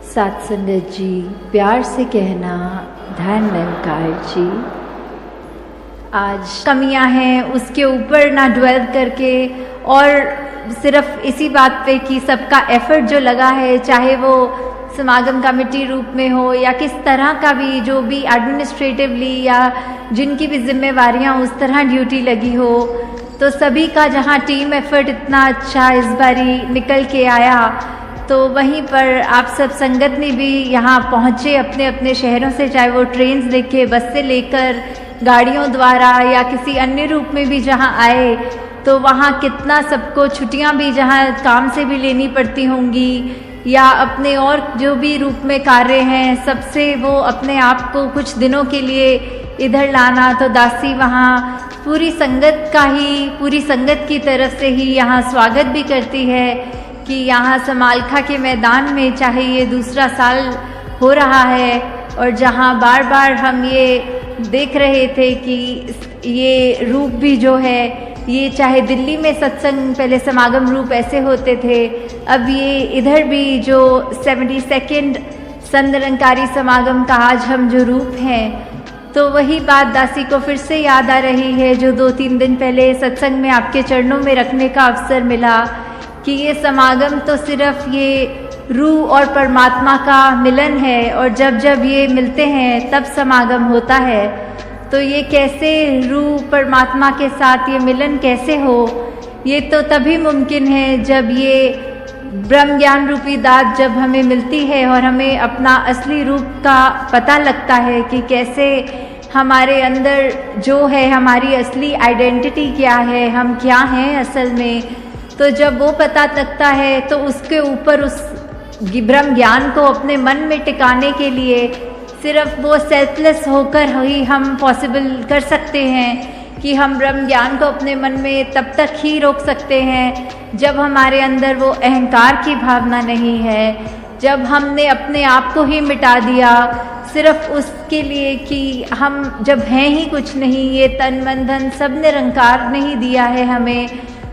साथ संगत जी, प्यार से कहना धन निरंकार जी। आज कमियां हैं उसके ऊपर ना ड्वेल करके और सिर्फ इसी बात पे कि सबका एफर्ट जो लगा है, चाहे वो समागम कमेटी रूप में हो या किस तरह का भी, जो भी एडमिनिस्ट्रेटिवली या जिनकी भी जिम्मेवारियां उस तरह ड्यूटी लगी हो, तो सभी का जहां टीम एफर्ट इतना अच्छा इस बारी निकल के आया, तो वहीं पर आप सब संगत ने भी यहाँ पहुँचे अपने अपने शहरों से, चाहे वो ट्रेन लेके, बस से लेकर, गाड़ियों द्वारा या किसी अन्य रूप में भी जहाँ आए, तो वहाँ कितना सबको छुट्टियाँ भी जहाँ काम से भी लेनी पड़ती होंगी या अपने और जो भी रूप में कार्य हैं, सबसे वो अपने आप को कुछ दिनों के लिए इधर लाना। तो दासी वहाँ पूरी संगत का ही, पूरी संगत की तरफ से ही यहाँ स्वागत भी करती है कि यहाँ समालखा के मैदान में, चाहे ये दूसरा साल हो रहा है और जहाँ बार बार हम ये देख रहे थे कि ये रूप भी जो है, ये चाहे दिल्ली में सत्संग पहले समागम रूप ऐसे होते थे, अब ये इधर भी जो 72nd संत निरंकारी समागम का आज हम जो रूप हैं, तो वही बात दासी को फिर से याद आ रही है जो 2-3 दिन पहले सत्संग में आपके चरणों में रखने का अवसर मिला कि ये समागम तो सिर्फ ये रूह और परमात्मा का मिलन है और जब जब ये मिलते हैं तब समागम होता है। तो ये कैसे रूह परमात्मा के साथ ये मिलन कैसे हो, ये तो तभी मुमकिन है जब ये ब्रह्म ज्ञान रूपी दात जब हमें मिलती है और हमें अपना असली रूप का पता लगता है कि कैसे हमारे अंदर जो है, हमारी असली आइडेंटिटी क्या है, हम क्या हैं असल में। तो जब वो पता लगता है तो उसके ऊपर उस ब्रह्म ज्ञान को अपने मन में टिकाने के लिए सिर्फ वो सेल्फलेस होकर ही हम पॉसिबल कर सकते हैं कि हम ब्रह्म ज्ञान को अपने मन में तब तक ही रोक सकते हैं जब हमारे अंदर वो अहंकार की भावना नहीं है, जब हमने अपने आप को ही मिटा दिया सिर्फ उसके लिए कि हम जब हैं ही कुछ नहीं, ये तन मन धन सब निरंकार नहीं दिया है हमें,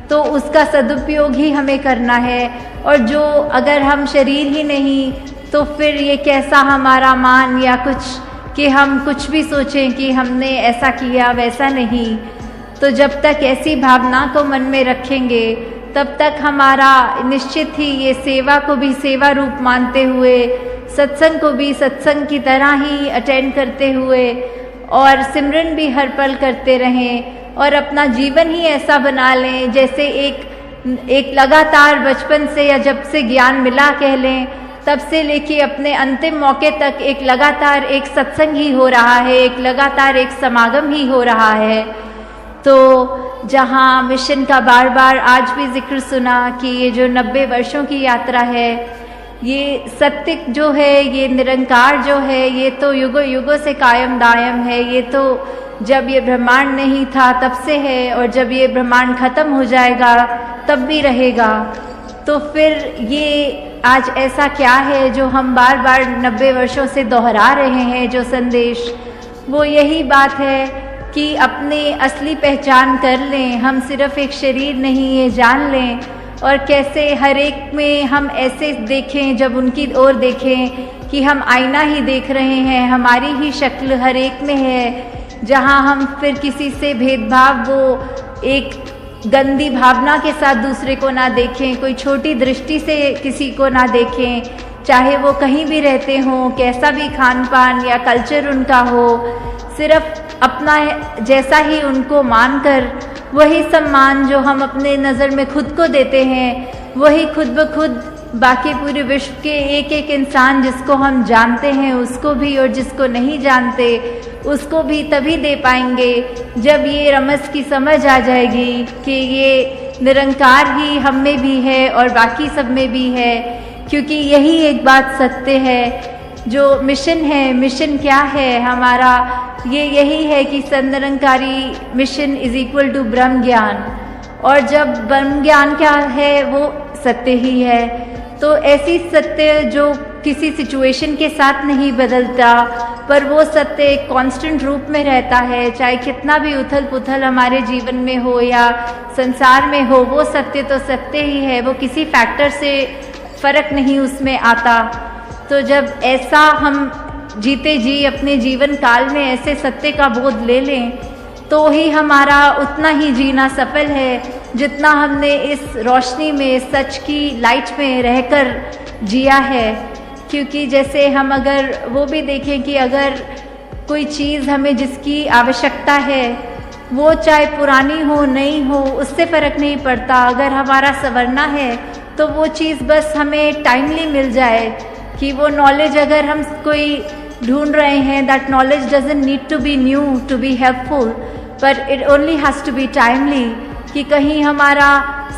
तो उसका सदुपयोग ही हमें करना है। और जो अगर हम शरीर ही नहीं, तो फिर ये कैसा हमारा मान या कुछ कि हम कुछ भी सोचें कि हमने ऐसा किया वैसा नहीं। तो जब तक ऐसी भावना को मन में रखेंगे तब तक हमारा निश्चित ही ये सेवा को भी सेवा रूप मानते हुए, सत्संग को भी सत्संग की तरह ही अटेंड करते हुए और सिमरन भी हर पल करते रहें और अपना जीवन ही ऐसा बना लें जैसे एक लगातार बचपन से या जब से ज्ञान मिला कह लें, तब से लेके अपने अंतिम मौके तक एक लगातार एक सत्संग ही हो रहा है, एक लगातार एक समागम ही हो रहा है। तो जहाँ मिशन का बार बार आज भी जिक्र सुना कि ये जो 90 वर्षों की यात्रा है, ये सत्य जो है, ये निरंकार जो है, ये तो युगों युगों से कायम दायम है। ये तो जब ये ब्रह्मांड नहीं था तब से है और जब ये ब्रह्मांड खत्म हो जाएगा तब भी रहेगा। तो फिर ये आज ऐसा क्या है जो हम बार बार 90 वर्षों से दोहरा रहे हैं, जो संदेश, वो यही बात है कि अपने असली पहचान कर लें। हम सिर्फ एक शरीर नहीं, ये जान लें और कैसे हर एक में हम ऐसे देखें, जब उनकी ओर देखें कि हम आईना ही देख रहे हैं, हमारी ही शक्ल हर एक में है। जहाँ हम फिर किसी से भेदभाव, वो एक गंदी भावना के साथ दूसरे को ना देखें, कोई छोटी दृष्टि से किसी को ना देखें, चाहे वो कहीं भी रहते हों, कैसा भी खान पान या कल्चर उनका हो, सिर्फ अपना जैसा ही उनको मानकर वही सम्मान जो हम अपने नज़र में खुद को देते हैं, वही खुद ब खुद बाकी पूरे विश्व के एक एक इंसान जिसको हम जानते हैं उसको भी और जिसको नहीं जानते उसको भी तभी दे पाएंगे जब ये रमज़ की समझ आ जाएगी कि ये निरंकार ही हम में भी है और बाकी सब में भी है। क्योंकि यही एक बात सत्य है जो मिशन है। मिशन क्या है हमारा? ये यही है कि Sant Nirankari mission is equal to Brahm Gyan, और जब ब्रह्म ज्ञान क्या है वो सत्य ही है। तो ऐसी सत्य जो किसी सिचुएशन के साथ नहीं बदलता, पर वो सत्य एक कांस्टेंट रूप में रहता है, चाहे कितना भी उथल पुथल हमारे जीवन में हो या संसार में हो, वो सत्य तो सत्य ही है, वो किसी फैक्टर से फर्क नहीं उसमें आता। तो जब ऐसा हम जीते जी अपने जीवन काल में ऐसे सत्य का बोध ले लें तो ही हमारा उतना ही जीना सफल है जितना हमने इस रोशनी में, सच की लाइट में रहकर जिया है। क्योंकि जैसे हम अगर वो भी देखें कि अगर कोई चीज़ हमें जिसकी आवश्यकता है वो चाहे पुरानी हो नई हो उससे फ़र्क नहीं पड़ता, अगर हमारा संवरना है तो वो चीज़ बस हमें टाइमली मिल जाए। कि वो नॉलेज अगर हम कोई ढूंढ रहे हैं, that knowledge doesn't need to be new to be helpful, but it only has to be timely. कि कहीं हमारा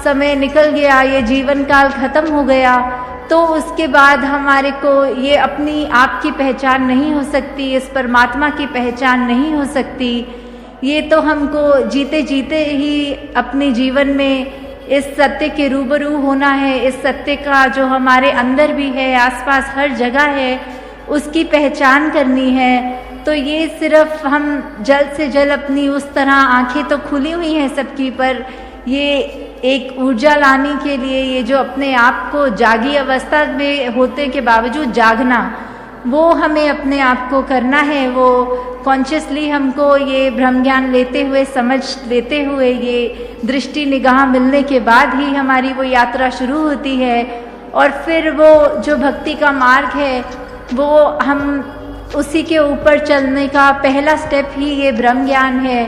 समय निकल गया, ये जीवन काल ख़त्म हो गया, तो उसके बाद हमारे को ये अपनी आप की पहचान नहीं हो सकती, इस परमात्मा की पहचान नहीं हो सकती। ये तो हमको जीते जीते ही अपने जीवन में इस सत्य के रूबरू होना है, इस सत्य का जो हमारे अंदर भी है, आसपास हर जगह है, उसकी पहचान करनी है। तो ये सिर्फ हम जल्द से जल्द अपनी उस तरह, आंखें तो खुली हुई हैं सबकी, पर ये एक ऊर्जा लाने के लिए ये जो अपने आप को जागी अवस्था में होते के बावजूद जागना, वो हमें अपने आप को करना है। वो कॉन्शियसली हमको ये ब्रह्म ज्ञान लेते हुए, समझ लेते हुए, ये दृष्टि निगाह मिलने के बाद ही हमारी वो यात्रा शुरू होती है। और फिर वो जो भक्ति का मार्ग है वो हम उसी के ऊपर चलने का पहला स्टेप ही ये ब्रह्म ज्ञान है।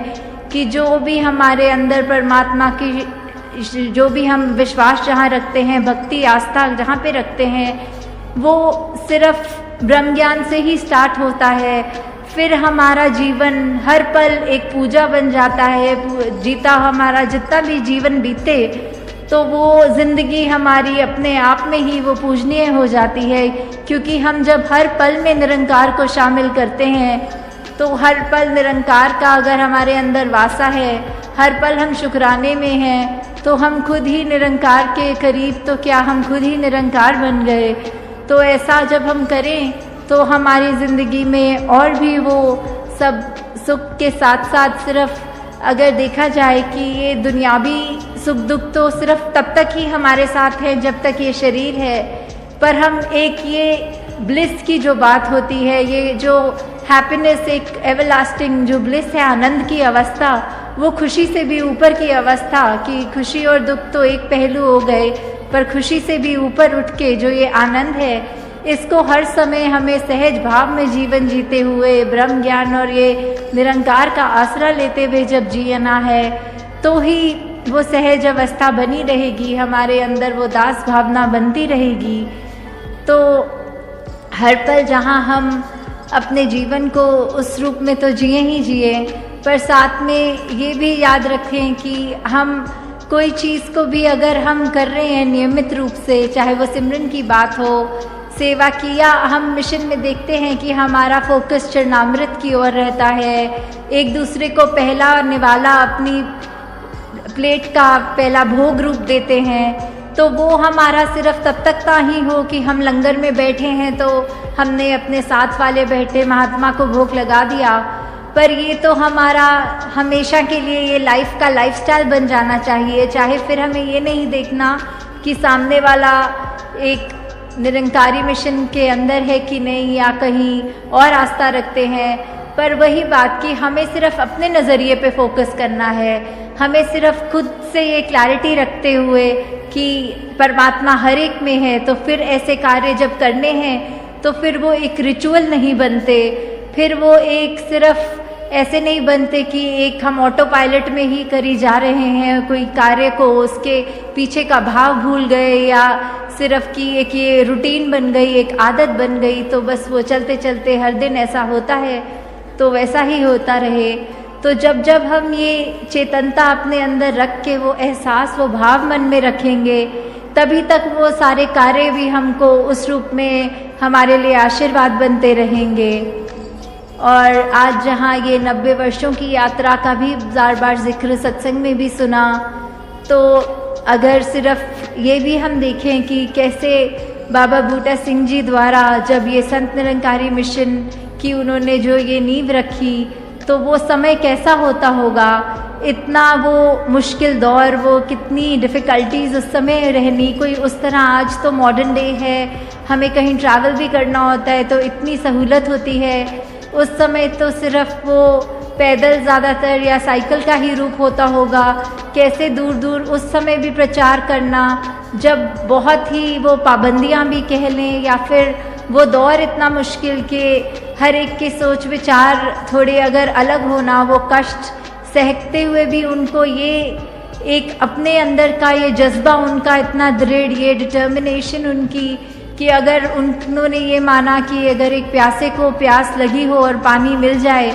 कि जो भी हमारे अंदर परमात्मा की, जो भी हम विश्वास जहाँ रखते हैं, भक्ति आस्था जहाँ पे रखते हैं, वो सिर्फ ब्रह्म ज्ञान से ही स्टार्ट होता है। फिर हमारा जीवन हर पल एक पूजा बन जाता है। जीता हमारा जितना भी जीवन बीते तो वो ज़िंदगी हमारी अपने आप में ही वो पूजनीय हो जाती है। क्योंकि हम जब हर पल में निरंकार को शामिल करते हैं तो हर पल निरंकार का अगर हमारे अंदर वासा है, हर पल हम शुक्राने में हैं, तो हम खुद ही निरंकार के करीब, तो क्या हम खुद ही निरंकार बन गए। तो ऐसा जब हम करें तो हमारी ज़िंदगी में और भी वो सब सुख के साथ साथ, सिर्फ अगर देखा जाए कि ये दुनियावी सुख दुख तो सिर्फ तब तक ही हमारे साथ है जब तक ये शरीर है, पर हम एक ये ब्लिस की जो बात होती है, ये जो हैप्पीनेस, एक एवरलास्टिंग जो ब्लिस है, आनंद की अवस्था, वो खुशी से भी ऊपर की अवस्था। कि खुशी और दुख तो एक पहलू हो गए, पर खुशी से भी ऊपर उठ के जो ये आनंद है, इसको हर समय हमें सहज भाव में जीवन जीते हुए ब्रह्म ज्ञान और ये निरंकार का आसरा लेते हुए जब जीना है, तो ही वो सहज अवस्था बनी रहेगी, हमारे अंदर वो दास भावना बनती रहेगी। तो हर पल जहाँ हम अपने जीवन को उस रूप में तो जिए ही जिए, पर साथ में ये भी याद रखें कि हम कोई चीज़ को भी अगर हम कर रहे हैं नियमित रूप से, चाहे वो सिमरन की बात हो, सेवा की, या हम मिशन में देखते हैं कि हमारा फोकस चरणामृत की ओर रहता है, एक दूसरे को पहला निवाला अपनी प्लेट का पहला भोग रूप देते हैं, तो वो हमारा सिर्फ तब तक ही हो कि हम लंगर में बैठे हैं तो हमने अपने साथ वाले बैठे महात्मा को भोग लगा दिया। पर ये तो हमारा हमेशा के लिए ये लाइफ का लाइफस्टाइल बन जाना चाहिए। चाहे फिर हमें ये नहीं देखना कि सामने वाला एक निरंकारी मिशन के अंदर है कि नहीं, या कहीं और आस्था रखते हैं, पर वही बात कि हमें सिर्फ अपने नज़रिए पे फोकस करना है। हमें सिर्फ खुद से ये क्लैरिटी रखते हुए कि परमात्मा हर एक में है, तो फिर ऐसे कार्य जब करने हैं तो फिर वो एक रिचुअल नहीं बनते, फिर वो एक सिर्फ ऐसे नहीं बनते कि एक हम ऑटो पायलट में ही करी जा रहे हैं कोई कार्य को, उसके पीछे का भाव भूल गए, या सिर्फ कि एक ये रूटीन बन गई, एक आदत बन गई, तो बस वो चलते चलते हर दिन ऐसा होता है तो वैसा ही होता रहे। तो जब जब हम ये चेतनता अपने अंदर रख के वो एहसास, वो भाव मन में रखेंगे, तभी तक वो सारे कार्य भी हमको उस रूप में हमारे लिए आशीर्वाद बनते रहेंगे। और आज जहाँ ये 90 वर्षों की यात्रा का भी बार बार जिक्र सत्संग में भी सुना, तो अगर सिर्फ ये भी हम देखें कि कैसे बाबा बूटा सिंह जी द्वारा जब ये संत निरंकारी मिशन की उन्होंने जो ये नींव रखी, तो वो समय कैसा होता होगा इतना वो मुश्किल दौर, वो कितनी डिफ़िकल्टीज़ उस समय रहनी, कोई उस तरह आज तो मॉडर्न डे है, हमें कहीं ट्रैवल भी करना होता है तो इतनी सहूलत होती है। उस समय तो सिर्फ वो पैदल ज़्यादातर या साइकिल का ही रूप होता होगा। कैसे दूर दूर उस समय भी प्रचार करना, जब बहुत ही वो पाबंदियां भी कह लें, या फिर वो दौर इतना मुश्किल कि हर एक के सोच विचार थोड़े अगर अलग होना, वो कष्ट सहते हुए भी उनको ये एक अपने अंदर का ये जज्बा उनका इतना दृढ़, ये डिटर्मिनेशन उनकी कि अगर उन्होंने ये माना कि अगर एक प्यासे को प्यास लगी हो और पानी मिल जाए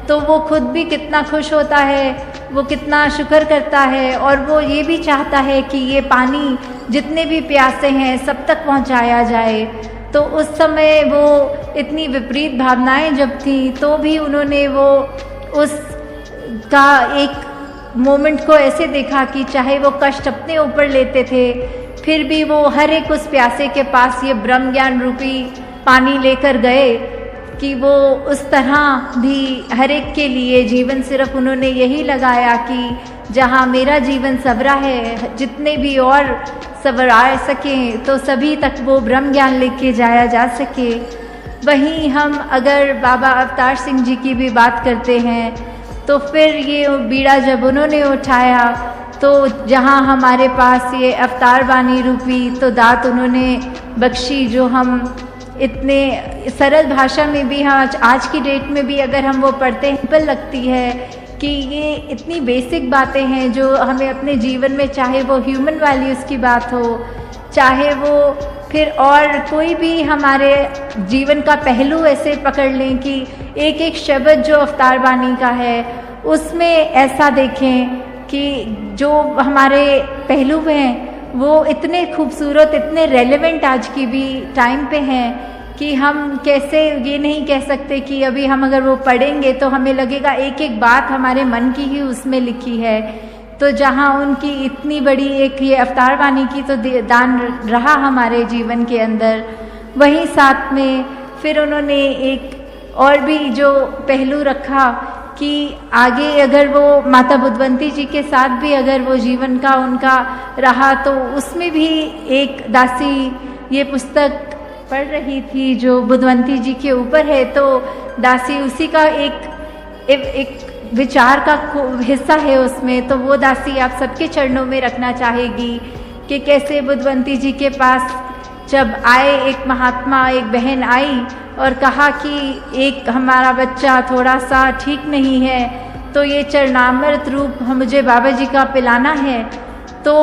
तो वो खुद भी कितना खुश होता है, वो कितना शुक्र करता है, और वो ये भी चाहता है कि ये पानी जितने भी प्यासे हैं सब तक पहुंचाया जाए। तो उस समय वो इतनी विपरीत भावनाएं जब थी तो भी उन्होंने वो उस का एक मोमेंट को ऐसे देखा कि चाहे वो कष्ट अपने ऊपर लेते थे फिर भी वो हर एक उस प्यासे के पास ये ब्रह्म ज्ञान रूपी पानी लेकर गए कि वो उस तरह भी हर एक के लिए जीवन सिर्फ उन्होंने यही लगाया कि जहाँ मेरा जीवन संवरा है, जितने भी और संवरा सकें तो सभी तक वो ब्रह्म ज्ञान लेके जाया जा सके। वहीं हम अगर बाबा अवतार सिंह जी की भी बात करते हैं तो फिर ये बीड़ा जब उन्होंने उठाया तो जहाँ हमारे पास ये अवतार वाणी रूपी तो दात उन्होंने बख्शी, जो हम इतने सरल भाषा में भी हम आज की डेट में भी अगर हम वो पढ़ते हैं सिंपल लगती है कि ये इतनी बेसिक बातें हैं जो हमें अपने जीवन में, चाहे वो ह्यूमन वैल्यूज़ की बात हो, चाहे वो फिर और कोई भी हमारे जीवन का पहलू ऐसे पकड़ लें कि एक एक शब्द जो अवतार वाणी का है उसमें ऐसा देखें कि जो हमारे पहलू हैं वो इतने खूबसूरत, इतने रेलेवेंट आज की भी टाइम पे हैं कि हम कैसे ये नहीं कह सकते कि अभी हम अगर वो पढ़ेंगे तो हमें लगेगा एक एक बात हमारे मन की ही उसमें लिखी है। तो जहाँ उनकी इतनी बड़ी एक ये अवतार वाणी की तो दान रहा हमारे जीवन के अंदर, वहीं साथ में फिर उन्होंने एक और भी जो पहलू रखा कि आगे अगर वो माता बुद्धवंती जी के साथ भी अगर वो जीवन का उनका रहा तो उसमें भी एक दासी ये पुस्तक पढ़ रही थी जो बुद्धवंती जी के ऊपर है, तो दासी उसी का एक विचार का हिस्सा है उसमें। तो वो दासी आप सबके चरणों में रखना चाहेगी कि कैसे बुद्धवंती जी के पास जब आए एक महात्मा, एक बहन आई और कहा कि एक हमारा बच्चा थोड़ा सा ठीक नहीं है तो ये चरणामृत रूप मुझे बाबा जी का पिलाना है। तो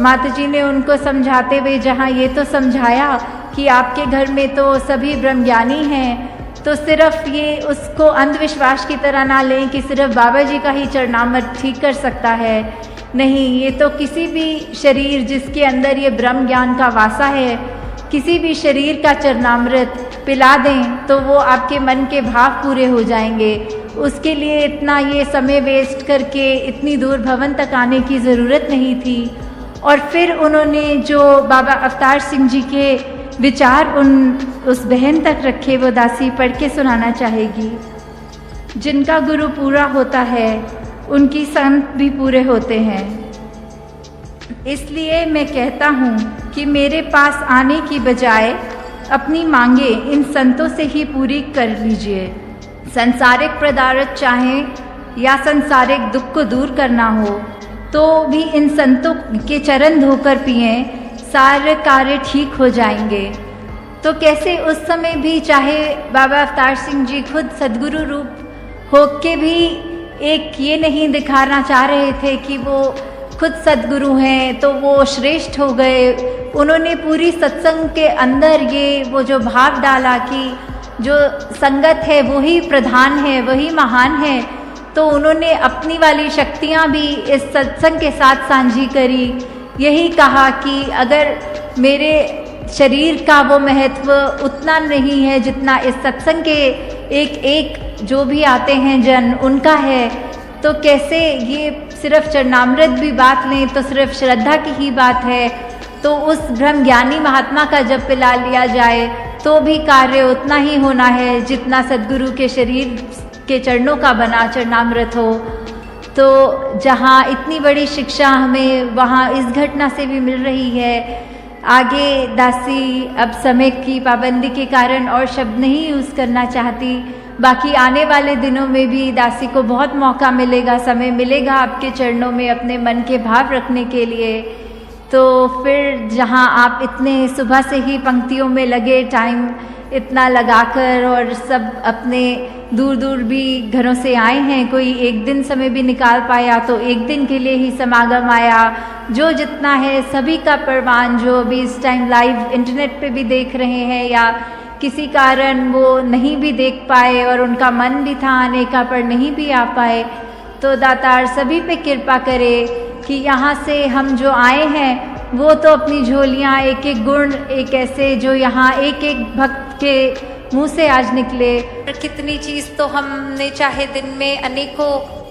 माता जी ने उनको समझाते हुए जहाँ ये तो समझाया कि आपके घर में तो सभी ब्रह्मज्ञानी हैं, तो सिर्फ ये उसको अंधविश्वास की तरह ना लें कि सिर्फ बाबा जी का ही चरणामृत ठीक कर सकता है। नहीं, ये तो किसी भी शरीर जिसके अंदर ये ब्रह्म ज्ञान का वासा है, किसी भी शरीर का चरणामृत पिला दें तो वो आपके मन के भाव पूरे हो जाएंगे। उसके लिए इतना ये समय वेस्ट करके इतनी दूर भवन तक आने की ज़रूरत नहीं थी। और फिर उन्होंने जो बाबा अवतार सिंह जी के विचार उस बहन तक रखे, वो दासी पढ़ के सुनाना चाहेगी। जिनका गुरु पूरा होता है उनकी संत भी पूरे होते हैं। इसलिए मैं कहता हूँ कि मेरे पास आने की बजाय अपनी मांगे इन संतों से ही पूरी कर लीजिए। संसारिक पदार्थ चाहें या संसारिक दुख को दूर करना हो तो भी इन संतों के चरण धोकर पिएं, सारे कार्य ठीक हो जाएंगे। तो कैसे उस समय भी चाहे बाबा अवतार सिंह जी खुद सद्गुरु रूप होके भी एक ये नहीं दिखाना चाह रहे थे कि वो खुद सद्गुरु हैं तो वो श्रेष्ठ हो गए। उन्होंने पूरी सत्संग के अंदर ये वो जो भाव डाला कि जो संगत है वही प्रधान है, वही महान है। तो उन्होंने अपनी वाली शक्तियाँ भी इस सत्संग के साथ साझी करी। यही कहा कि अगर मेरे शरीर का वो महत्व उतना नहीं है जितना इस सत्संग के एक एक जो भी आते हैं जन उनका है, तो कैसे ये सिर्फ चरणामृत भी बात लें तो सिर्फ श्रद्धा की ही बात है। तो उस ब्रह्म ज्ञानी महात्मा का जब पिला लिया जाए तो भी कार्य उतना ही होना है जितना सद्गुरु के शरीर के चरणों का बना चरणामृत हो। तो जहाँ इतनी बड़ी शिक्षा हमें वहाँ इस घटना से भी मिल रही है। आगे दासी अब समय की पाबंदी के कारण और शब्द नहीं यूज़ करना चाहती, बाकी आने वाले दिनों में भी दासी को बहुत मौका मिलेगा, समय मिलेगा आपके चरणों में अपने मन के भाव रखने के लिए। तो फिर जहाँ आप इतने सुबह से ही पंक्तियों में लगे, टाइम इतना लगाकर, और सब अपने दूर दूर भी घरों से आए हैं, कोई एक दिन समय भी निकाल पाया तो एक दिन के लिए ही समागम आया, जो जितना है सभी का परवान, जो अभी इस टाइम लाइव इंटरनेट पे भी देख रहे हैं या किसी कारण वो नहीं भी देख पाए और उनका मन भी था आने का पर नहीं भी आ पाए, तो दातार सभी पे कृपा करे कि यहाँ से हम जो आए हैं वो तो अपनी झोलियाँ, एक एक गुण, एक ऐसे जो यहाँ एक एक भक्त के मुंह से आज निकले। कितनी चीज़ तो हमने चाहे दिन में अनेकों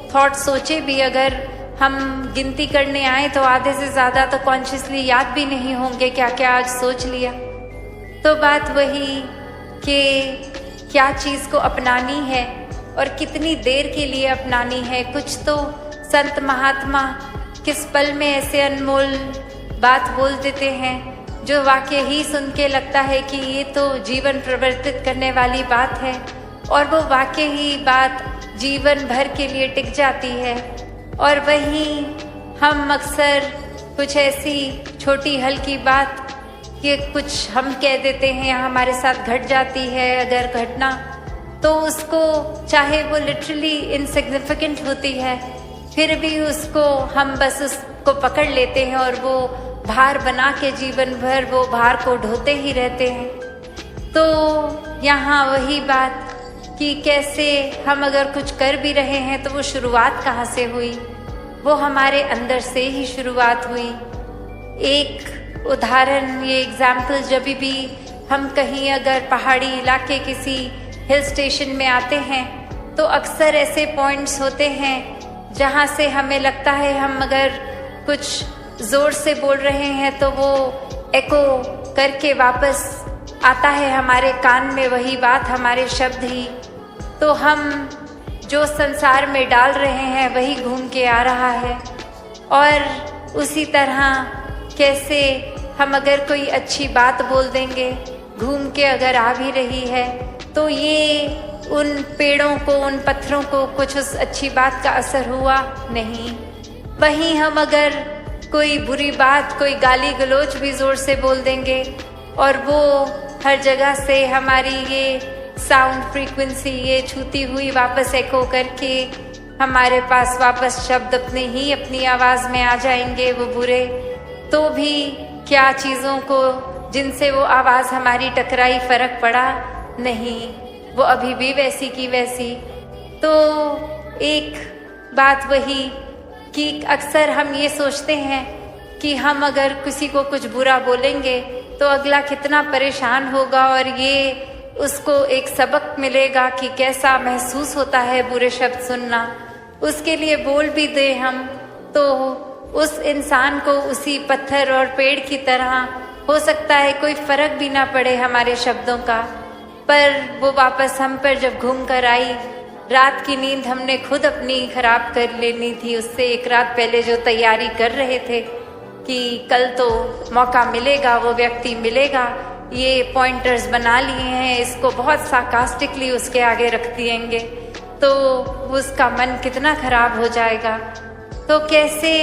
थॉट सोचे भी, अगर हम गिनती करने आए तो आधे से ज़्यादा तो कॉन्शियसली याद भी नहीं होंगे क्या क्या आज सोच लिया। तो बात वही कि क्या चीज़ को अपनानी है और कितनी देर के लिए अपनानी है। कुछ तो संत महात्मा किस पल में ऐसे अनमोल बात बोल देते हैं जो वाकई ही सुन के लगता है कि ये तो जीवन परिवर्तित करने वाली बात है, और वो वाकई ही बात जीवन भर के लिए टिक जाती है। और वहीं हम अक्सर कुछ ऐसी छोटी हल्की बात कि कुछ हम कह देते हैं, हमारे साथ घट जाती है अगर घटना, तो उसको चाहे वो लिटरली इनसिग्निफिकेंट होती है, फिर भी उसको हम बस उसको पकड़ लेते हैं और वो भार बना के जीवन भर वो भार को ढोते ही रहते हैं। तो यहाँ वही बात कि कैसे हम अगर कुछ कर भी रहे हैं तो वो शुरुआत कहाँ से हुई, वो हमारे अंदर से ही शुरुआत हुई। एक उदाहरण, ये एग्जाम्पल, जब भी हम कहीं अगर पहाड़ी इलाके किसी हिल स्टेशन में आते हैं तो अक्सर ऐसे पॉइंट्स होते हैं जहाँ से हमें लगता है हम अगर कुछ ज़ोर से बोल रहे हैं तो वो एको करके वापस आता है हमारे कान में, वही बात, हमारे शब्द ही। तो हम जो संसार में डाल रहे हैं वही घूम के आ रहा है। और उसी तरह कैसे हम अगर कोई अच्छी बात बोल देंगे, घूम के अगर आ भी रही है, तो ये उन पेड़ों को, उन पत्थरों को कुछ उस अच्छी बात का असर हुआ नहीं। वहीं हम अगर कोई बुरी बात, कोई गाली गलौज भी ज़ोर से बोल देंगे और वो हर जगह से हमारी ये साउंड फ्रीक्वेंसी ये छूती हुई वापस एको करके हमारे पास वापस शब्द अपनी आवाज़ में आ जाएंगे वो बुरे, तो भी क्या चीज़ों को जिनसे वो आवाज़ हमारी टकराई फ़र्क पड़ा नहीं, वो अभी भी वैसी की वैसी। तो एक बात वही कि अक्सर हम ये सोचते हैं कि हम अगर किसी को कुछ बुरा बोलेंगे तो अगला कितना परेशान होगा और ये उसको एक सबक मिलेगा कि कैसा महसूस होता है बुरे शब्द सुनना। उसके लिए बोल भी दे हम तो उस इंसान को उसी पत्थर और पेड़ की तरह हो सकता है कोई फर्क भी ना पड़े हमारे शब्दों का, पर वो वापस हम पर जब घूम कर आई, रात की नींद हमने खुद अपनी खराब कर लेनी थी। उससे एक रात पहले जो तैयारी कर रहे थे कि कल तो मौका मिलेगा, वो व्यक्ति मिलेगा, ये पॉइंटर्स बना लिए हैं, इसको बहुत सार्कास्टिकली उसके आगे रख दिएंगे, तो उसका मन कितना खराब हो जाएगा। तो कैसे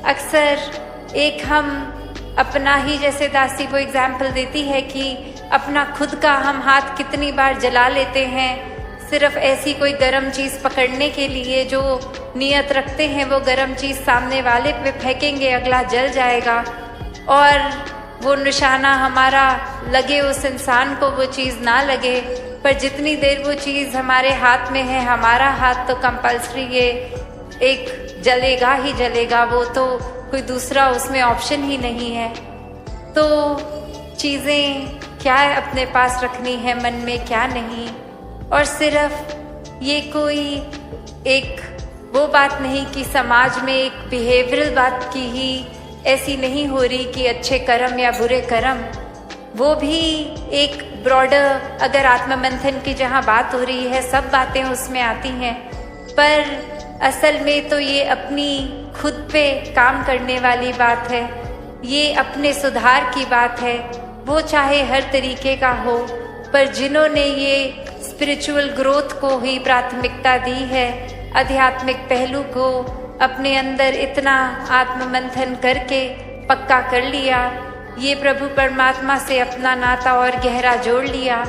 अक्सर एक हम अपना ही, जैसे दासी वो एग्जाम्पल देती है कि अपना खुद का हम हाथ कितनी बार जला लेते हैं सिर्फ ऐसी कोई गर्म चीज़ पकड़ने के लिए, जो नियत रखते हैं वो गर्म चीज़ सामने वाले पे फेंकेंगे, अगला जल जाएगा और वो निशाना हमारा लगे उस इंसान को, वो चीज़ ना लगे, पर जितनी देर वो चीज़ हमारे हाथ में है, हमारा हाथ तो कंपल्सरी ये एक जलेगा ही जलेगा, वो तो कोई दूसरा उसमें ऑप्शन ही नहीं है। तो चीज़ें क्या अपने पास रखनी है मन में, क्या नहीं, और सिर्फ ये कोई एक वो बात नहीं कि समाज में एक बिहेवियरल बात की ही ऐसी नहीं हो रही कि अच्छे कर्म या बुरे कर्म, वो भी एक ब्रॉडर, अगर आत्ममंथन की जहाँ बात हो रही है सब बातें उसमें आती हैं, पर असल में तो ये अपनी खुद पे काम करने वाली बात है, ये अपने सुधार की बात है। वो चाहे हर तरीके का हो, पर जिन्होंने ये स्पिरिचुअल ग्रोथ को ही प्राथमिकता दी है, आध्यात्मिक पहलू को अपने अंदर इतना आत्ममंथन करके पक्का कर लिया, ये प्रभु परमात्मा से अपना नाता और गहरा जोड़ लिया,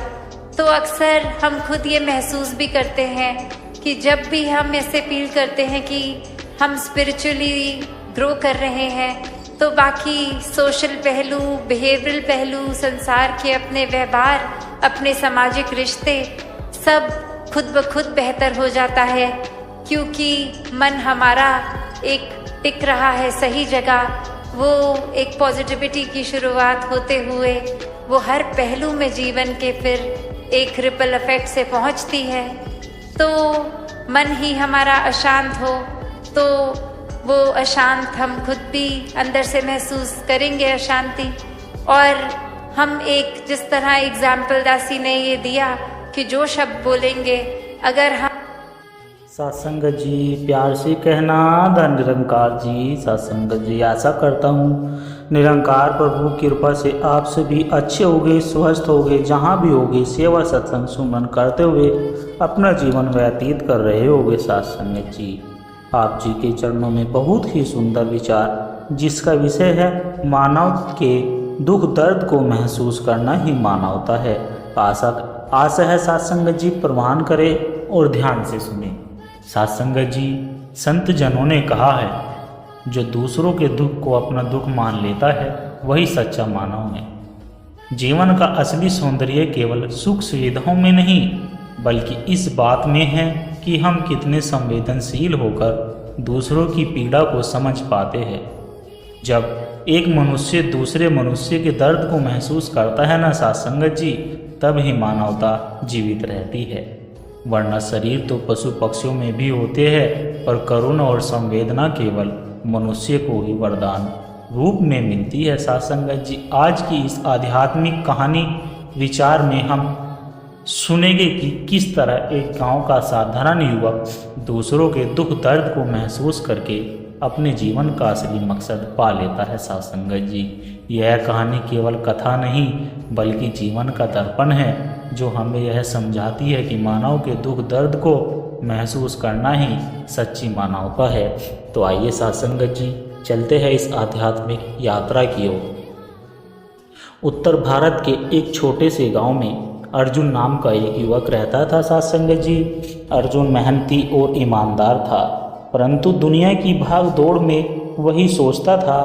तो अक्सर हम खुद ये महसूस भी करते हैं कि जब भी हम ऐसे फील करते हैं कि हम स्पिरिचुअली ग्रो कर रहे हैं, तो बाकी सोशल पहलू, बिहेवियरल पहलू, संसार के अपने व्यवहार, अपने सामाजिक रिश्ते सब खुद ब खुद बेहतर हो जाता है, क्योंकि मन हमारा एक टिक रहा है सही जगह। वो एक पॉजिटिविटी की शुरुआत होते हुए वो हर पहलू में जीवन के फिर एक रिपल इफेक्ट से पहुंचती है। तो मन ही हमारा अशांत हो तो वो अशांत हम खुद भी अंदर से महसूस करेंगे अशांति। और हम एक जिस तरह एग्जाम्पल दासी ने ये दिया कि जो शब्द बोलेंगे अगर हम सत्संग जी प्यार से कहना धन निरंकार जी। सत्संग जी आशा करता हूँ निरंकार प्रभु कृपा से आप सभी अच्छे होगे, स्वस्थ होगे, जहाँ भी होगे सेवा सत्संग सुमन करते हुए अपना जीवन व्यतीत कर रहे होगे। सत्संग जी आप जी के चरणों में बहुत ही सुंदर विचार, जिसका विषय है मानव के दुख दर्द को महसूस करना ही मानवता है। आशा है सत्संग जी प्रवान करें और ध्यान से सुने। सत्संग जी संत जनों ने कहा है जो दूसरों के दुख को अपना दुख मान लेता है वही सच्चा मानव है। जीवन का असली सौंदर्य केवल सुख सुविधाओं में नहीं बल्कि इस बात में है कि हम कितने संवेदनशील होकर दूसरों की पीड़ा को समझ पाते हैं। जब एक मनुष्य दूसरे मनुष्य के दर्द को महसूस करता है ना सत्संग जी, तब ही मानवता जीवित रहती है। वरना शरीर तो पशु पक्षियों में भी होते हैं, पर करुणा और संवेदना केवल मनुष्य को ही वरदान रूप में मिलती है। सत्संग जी आज की इस आध्यात्मिक कहानी विचार में हम सुनेंगे कि किस तरह एक गांव का साधारण युवक दूसरों के दुख दर्द को महसूस करके अपने जीवन का असली मकसद पा लेता है। सत्संग जी यह कहानी केवल कथा नहीं बल्कि जीवन का दर्पण है, जो हमें यह समझाती है कि मानव के दुख दर्द को महसूस करना ही सच्ची मानवता है। तो आइए सत्संग जी चलते हैं इस आध्यात्मिक यात्रा की ओर। उत्तर भारत के एक छोटे से गांव में अर्जुन नाम का एक युवक रहता था। सत्संग जी अर्जुन मेहनती और ईमानदार था, परंतु दुनिया की भाग दौड़ में वही सोचता था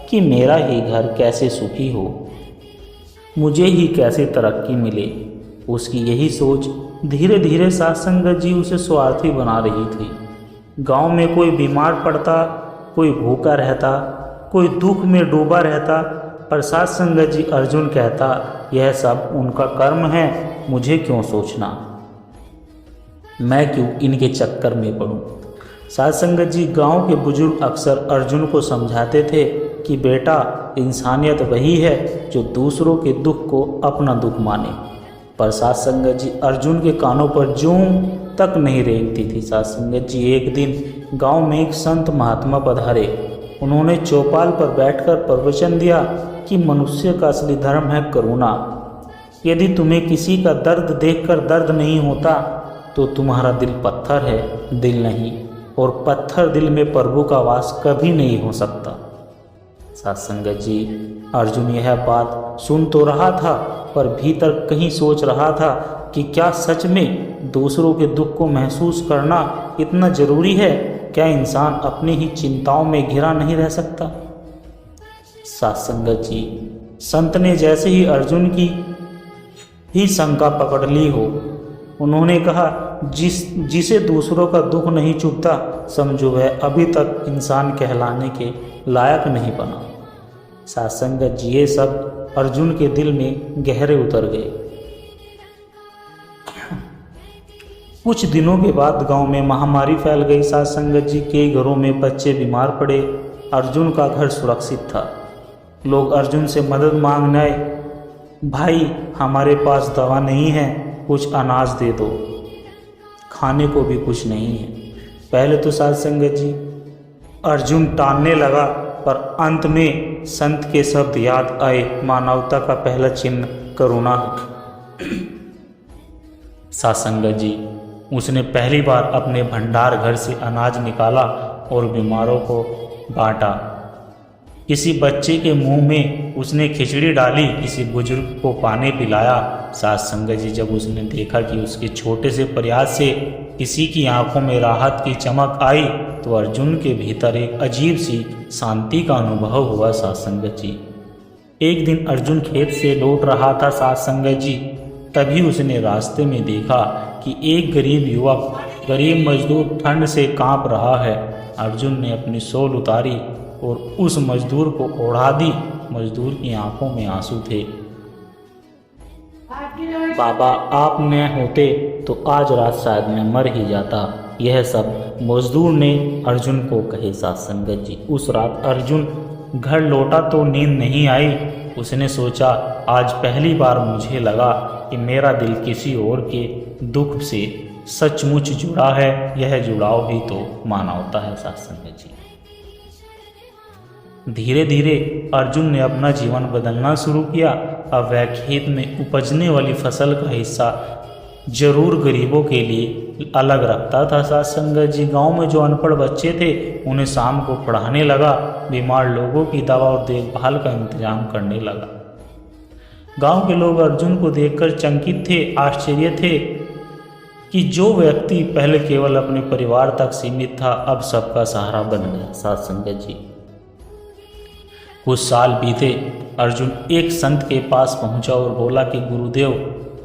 कि मेरा ही घर कैसे सुखी हो, मुझे ही कैसे तरक्की मिले। उसकी यही सोच धीरे धीरे सत्संग जी उसे स्वार्थी बना रही थी। गांव में कोई बीमार पड़ता, कोई भूखा रहता, कोई दुख में डूबा रहता, पर सत्संग जी अर्जुन कहता यह सब उनका कर्म है, मुझे क्यों सोचना, मैं क्यों इनके चक्कर में पड़ूं। सत्संग जी गांव के बुजुर्ग अक्सर अर्जुन को समझाते थे कि बेटा इंसानियत वही है जो दूसरों के दुख को अपना दुख माने, पर सत्संग जी अर्जुन के कानों पर जूं तक नहीं रेंगती थी। सत्संग जी एक दिन गांव में एक संत महात्मा पधारे। उन्होंने चौपाल पर बैठकर प्रवचन दिया कि मनुष्य का असली धर्म है करुणा। यदि तुम्हें किसी का दर्द देखकर दर्द नहीं होता तो तुम्हारा दिल पत्थर है, दिल नहीं, और पत्थर दिल में प्रभु का वास कभी नहीं हो सकता। सत्संग जी अर्जुन यह बात सुन तो रहा था, पर भीतर कहीं सोच रहा था कि क्या सच में दूसरों के दुख को महसूस करना इतना जरूरी है? क्या इंसान अपनी ही चिंताओं में घिरा नहीं रह सकता? सत्संग जी संत ने जैसे ही अर्जुन की ही शंका पकड़ ली हो, उन्होंने कहा जिसे दूसरों का दुख नहीं चुभता समझो वह अभी तक इंसान कहलाने के लायक नहीं बना। सत्संग जी ये सब अर्जुन के दिल में गहरे उतर गए। कुछ दिनों के बाद गांव में महामारी फैल गई। सत्संग जी के घरों में बच्चे बीमार पड़े। अर्जुन का घर सुरक्षित था। लोग अर्जुन से मदद मांगने आए, भाई हमारे पास दवा नहीं है, कुछ अनाज दे दो, खाने को भी कुछ नहीं है। पहले तो साध संगत जी अर्जुन टालने लगा, पर अंत में संत के शब्द याद आए। मानवता का पहला चिन्ह करुणा है। साध संगत जी उसने पहली बार अपने भंडार घर से अनाज निकाला और बीमारों को बांटा। किसी बच्चे के मुंह में उसने खिचड़ी डाली, किसी बुजुर्ग को पानी पिलाया। साध संगत जी जब उसने देखा कि उसके छोटे से प्रयास से किसी की आंखों में राहत की चमक आई, तो अर्जुन के भीतर एक अजीब सी शांति का अनुभव हुआ। साध संगत जी एक दिन अर्जुन खेत से लौट रहा था साध संगत जी, तभी उसने रास्ते में देखा कि एक गरीब युवक, गरीब मजदूर ठंड से कांप रहा है। अर्जुन ने अपनी शॉल उतारी और उस मजदूर को ओढ़ा दी। मजदूर की आंखों में आंसू थे। बाबा आप न होते तो आज रात शायद मैं मर ही जाता। यह सब मजदूर ने अर्जुन को कहे। साध संगत जी उस रात अर्जुन घर लौटा तो नींद नहीं आई। उसने सोचा आज पहली बार मुझे लगा कि मेरा दिल किसी और के दुख से सचमुच जुड़ा है। यह जुड़ाव ही तो मानवता है। साध संगत जी धीरे धीरे अर्जुन ने अपना जीवन बदलना शुरू किया। अब वह खेत में उपजने वाली फसल का हिस्सा जरूर गरीबों के लिए अलग रखता था। साध संगत जी गांव में जो अनपढ़ बच्चे थे उन्हें शाम को पढ़ाने लगा। बीमार लोगों की दवा और देखभाल का इंतजाम करने लगा। गांव के लोग अर्जुन को देखकर चकित थे, आश्चर्य थे कि जो व्यक्ति पहले केवल अपने परिवार तक सीमित था अब सबका सहारा बन गया। साध संगत जी कुछ साल बीते। अर्जुन एक संत के पास पहुंचा और बोला कि गुरुदेव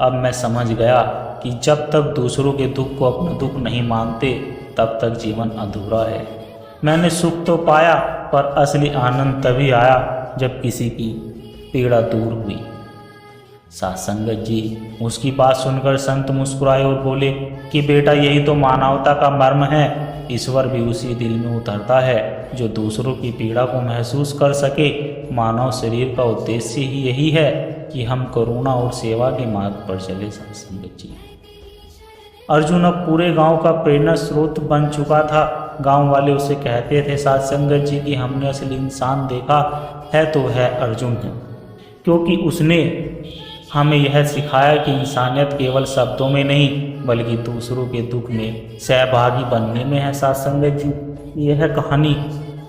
अब मैं समझ गया कि जब तक दूसरों के दुख को अपना दुख नहीं मानते तब तक जीवन अधूरा है। मैंने सुख तो पाया पर असली आनंद तभी आया जब किसी की पीड़ा दूर हुई। साध संगत जी उसकी बात सुनकर संत मुस्कुराए और बोले कि बेटा यही तो मानवता का मर्म है। ईश्वर भी उसी दिल में उतरता है जो दूसरों की पीड़ा को महसूस कर सके। मानव शरीर का उद्देश्य ही यही है कि हम करुणा और सेवा के मार्ग पर चले। साध संगत जी अर्जुन अब पूरे गांव का प्रेरणा स्रोत बन चुका था। गांव वाले उसे कहते थे साध संगत जी कि हमने असली इंसान देखा है तो वह अर्जुन है, क्योंकि उसने हमें यह सिखाया कि इंसानियत केवल शब्दों में नहीं बल्कि दूसरों के दुख में सहभागी बनने में है। साध संगत जी यह कहानी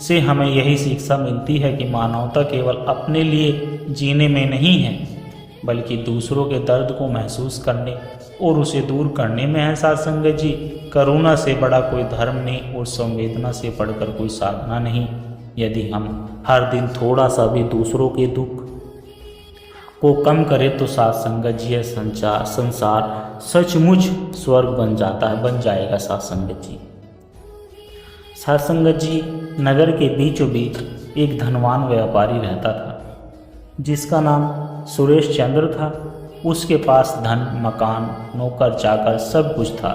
से हमें यही शिक्षा मिलती है कि मानवता केवल अपने लिए जीने में नहीं है बल्कि दूसरों के दर्द को महसूस करने और उसे दूर करने में है। साध संगत जी करुणा से बड़ा कोई धर्म नहीं और संवेदना से बढ़कर कोई साधना नहीं। यदि हम हर दिन थोड़ा सा भी दूसरों के दुख को कम करें तो साध संगत जी यह संसार सचमुच स्वर्ग बन जाएगा। साध संगत जी साध संगत जी नगर के बीचों बीच एक धनवान व्यापारी रहता था जिसका नाम सुरेश चंद्र था। उसके पास धन, मकान, नौकर चाकर सब कुछ था,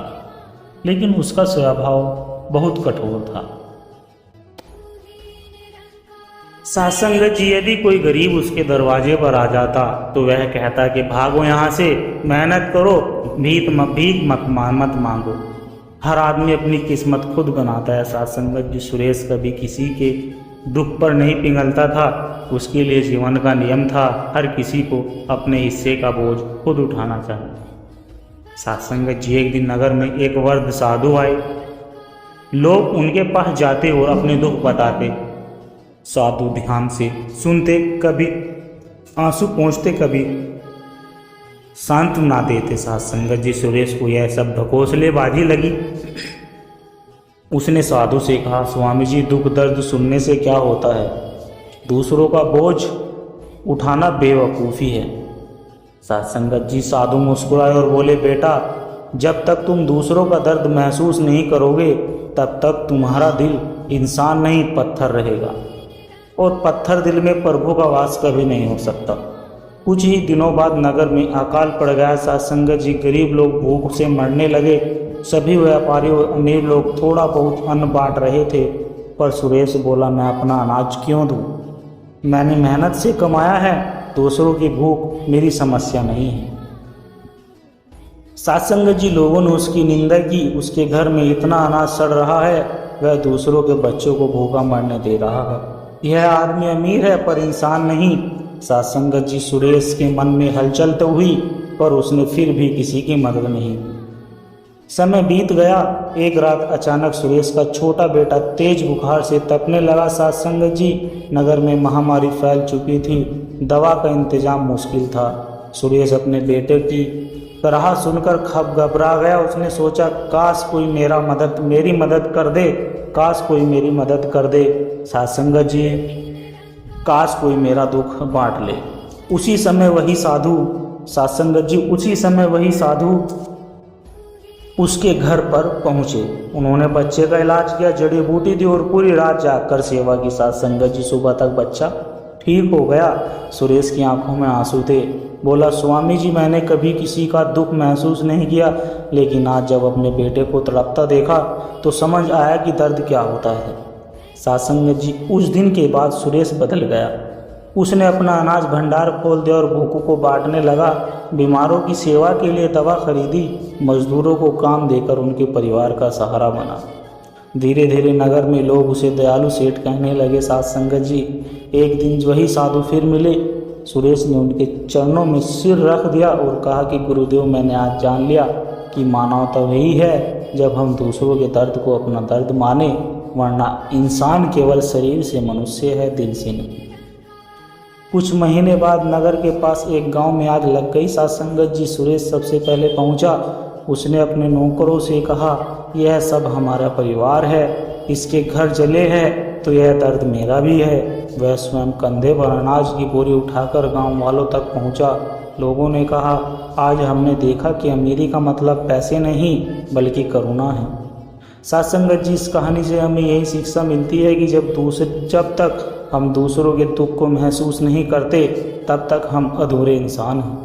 लेकिन उसका स्वभाव बहुत कठोर था। साध संगत जी यदि कोई गरीब उसके दरवाजे पर आ जाता तो वह कहता कि भागो यहाँ से, मेहनत करो, भीख मत मांगो। हर आदमी अपनी किस्मत खुद बनाता है। साध संगत जी सुरेश कभी किसी के दुख पर नहीं पिघलता था। उसके लिए जीवन का नियम था हर किसी को अपने हिस्से का बोझ खुद उठाना चाहिए। साध संगत जी एक दिन नगर में एक वृद्ध साधु आए। लोग उनके पास जाते और अपने दुख बताते। साधु ध्यान से सुनते, कभी आंसू पोंछते, कभी सांत्वना देते। साध संगत जी सुरेश को यह सब ढकोसलेबाजी लगी। उसने साधु से कहा, स्वामी जी दुख दर्द सुनने से क्या होता है? दूसरों का बोझ उठाना बेवकूफ़ी है। साध संगत जी साधु मुस्कुराए और बोले, बेटा जब तक तुम दूसरों का दर्द महसूस नहीं करोगे तब तक तुम्हारा दिल इंसान नहीं पत्थर रहेगा, और पत्थर दिल में प्रभु का वास कभी नहीं हो सकता। कुछ ही दिनों बाद नगर में अकाल पड़ गया। साध संगत जी गरीब लोग भूख से मरने लगे। सभी व्यापारी और अमीर लोग थोड़ा बहुत अन्न बांट रहे थे, पर सुरेश बोला, मैं अपना अनाज क्यों दूं? मैंने मेहनत से कमाया है। दूसरों की भूख मेरी समस्या नहीं है। सत्संग जी, लोगों ने उसकी निंदा की। उसके घर में इतना अनाज सड़ रहा है, वह दूसरों के बच्चों को भूखा मरने दे रहा है। यह आदमी अमीर है पर इंसान नहीं। सत्संग जी, सुरेश के मन में हलचल तो हुई पर उसने फिर भी किसी की मदद नहीं की। समय बीत गया। एक रात अचानक सुरेश का छोटा बेटा तेज बुखार से तपने लगा। सत्संग जी, नगर में महामारी फैल चुकी थी। दवा का इंतजाम मुश्किल था। सुरेश अपने बेटे की तरह सुनकर घबरा गया। उसने सोचा, काश कोई मेरी मदद कर दे, काश कोई मेरी मदद कर दे। सत्संग जी, काश कोई मेरा दुख बांट ले। उसी समय वही साधु सत्संग जी, उसी समय वही साधु उसके घर पर पहुंचे। उन्होंने बच्चे का इलाज किया, जड़ी बूटी दी और पूरी रात जागकर सेवा की। सत्संग जी, सुबह तक बच्चा ठीक हो गया। सुरेश की आंखों में आंसू थे। बोला, स्वामी जी, मैंने कभी किसी का दुख महसूस नहीं किया, लेकिन आज जब अपने बेटे को तड़पता देखा तो समझ आया कि दर्द क्या होता है। सत्संग जी, उस दिन के बाद सुरेश बदल गया। उसने अपना अनाज भंडार खोल दिया और भूखों को बांटने लगा। बीमारों की सेवा के लिए दवा खरीदी, मजदूरों को काम देकर उनके परिवार का सहारा बना। धीरे धीरे नगर में लोग उसे दयालु सेठ कहने लगे। सत्संग जी, एक दिन वही साधु फिर मिले। सुरेश ने उनके चरणों में सिर रख दिया और कहा कि गुरुदेव, मैंने आज जान लिया कि मानवता वही है जब हम दूसरों के दर्द को अपना दर्द माने, वरना इंसान केवल शरीर से मनुष्य है, दिल से नहीं। कुछ महीने बाद नगर के पास एक गांव में आग लग गई। सत्संग जी, सुरेश सबसे पहले पहुंचा। उसने अपने नौकरों से कहा, यह सब हमारा परिवार है, इसके घर जले हैं तो यह दर्द मेरा भी है। वह स्वयं कंधे पर अनाज की बोरी उठाकर गांव वालों तक पहुंचा। लोगों ने कहा, आज हमने देखा कि अमीरी का मतलब पैसे नहीं बल्कि करुणा है। सत्संग जी, इस कहानी से हमें यही शिक्षा मिलती है कि जब तक हम दूसरों के दुख को महसूस नहीं करते तब तक हम अधूरे इंसान हैं।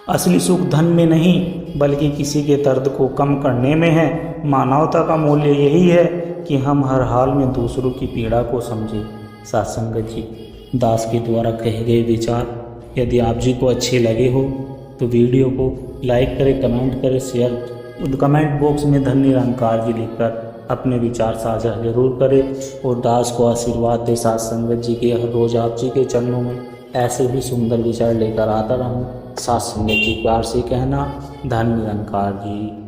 असली सुख धन में नहीं बल्कि किसी के दर्द को कम करने में है। मानवता का मूल्य यही है कि हम हर हाल में दूसरों की पीड़ा को समझें। सत्संग जी, दास के द्वारा कहे गए विचार यदि आप जी को अच्छे लगे हो तो वीडियो को लाइक करें, कमेंट करें, शेयर। कमेंट बॉक्स में धन निरंकार जी लिखकर अपने विचार साझा जरूर करें और दास को आशीर्वाद दे। सत्संग जी के हर रोज आप जी के चरणों में ऐसे भी सुंदर विचार लेकर आता रहूं। सत्संग जी, प्यार से कहना, धन निरंकार जी।